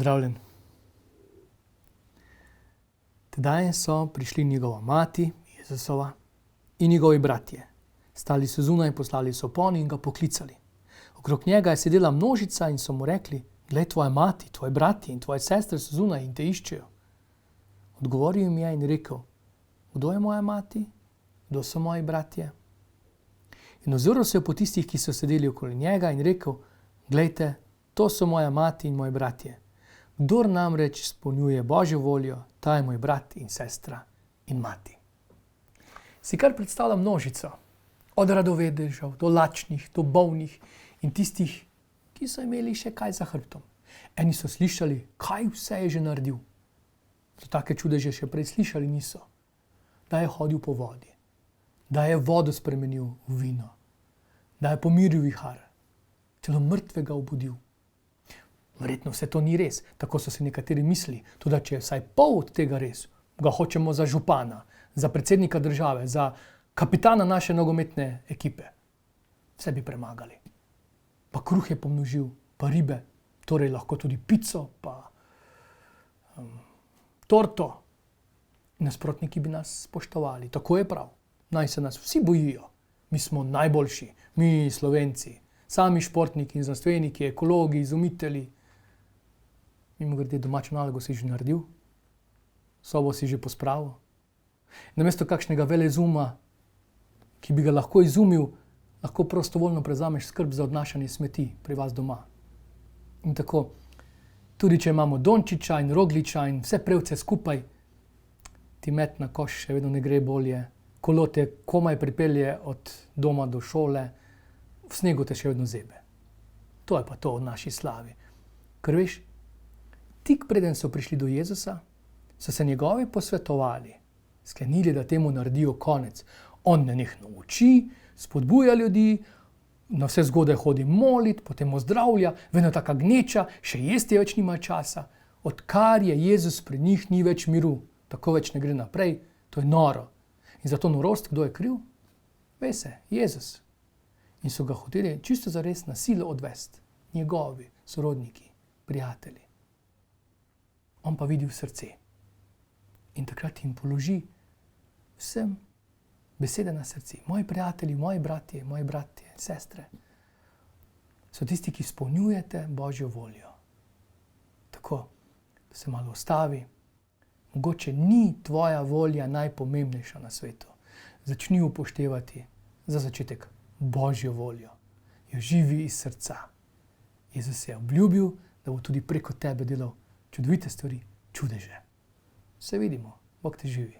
Pozdravljen. Tedaj so prišli njegova mati, Jezusova, in njegovi bratje. Stali so zunaj, poslali so poni in ga poklicali. Okrog njega je sedela množica in so mu rekli: "Glej, tvoja mati, tvoji bratje in tvoje sestre so zunaj in te iščejo." Odgovoril jim je in rekel: "Kdo je moja mati? Kdo so moji bratje?" In ozrl se je po tistih, ki so sedeli okoli njega, in rekel: "Glejte, to so moja mati in moji bratje. Kdor namreč izpolnjuje Božjo voljo, ta je moj brat in sestra in mati." Si kar predstavljam množico, od radovedežev do lačnih, do bolnih in tistih, ki so imeli še kaj za hrbtom. Eni so slišali, kaj vse je že naredil. Za take čudeže še prej slišali niso. Da je hodil po vodi, da je vodo spremenil v vino, da je pomiril vihar, celo mrtvega obudil. Verjetno vse to ni res, tako so si nekateri mislili, tudi če je vsaj pol od tega res, ga hočemo za župana, za predsednika države, za kapitana naše nogometne ekipe. Vse bi premagali. Pa kruh je pomnožil, pa ribe, torej lahko tudi pico, pa torto. Nasprotniki bi nas spoštovali, tako je prav. Naj se nas vsi bojijo. Mi smo najboljši, mi Slovenci, sami športniki in znanstveniki, ekologi, izumitelji. Mimogrede, domačo nalogo si že naredil? Sobo si že pospravil? Namesto kakšnega veleizuma, ki bi ga lahko izumil, lahko prostovoljno prevzameš skrb za odnašanje smeti pri vas doma. In tako, tudi če imamo Dončića in Rogliča in vse prevce skupaj, ti met na koš še vedno ne gre bolje, kolo te komaj pripelje od doma do šole, v snegu te še vedno zebe. To je pa to v naši slavi. Ker veš, tik preden so prišli do Jezusa, so se njegovi posvetovali, sklenili, da temu naredijo konec. On nenehno uči, spodbuja ljudi, na vse zgodaj hodi molit, potem ozdravlja, vedno taka gneča, še jesti več nima časa. Odkar je Jezus pri njih, ni več miru, tako več ne gre naprej, to je noro. In za to norost, kdo je kriv? Ve se, Jezus. In so ga hoteli čisto zares na silo odvesti, njegovi sorodniki, prijatelji. On pa vidi v srce. In takrat jim položi vsem besede na srce. Moji prijatelji, moji bratje, sestre, so tisti, ki izpolnjujete Božjo voljo. Tako, da se malo ustavi. Mogoče ni tvoja volja najpomembnejša na svetu. Začni upoštevati za začetek Božjo voljo. Jo živi iz srca. Jezus je obljubil, da bo tudi preko tebe delal čudovite stvari, čudeže. Se vidimo, Bog te živi.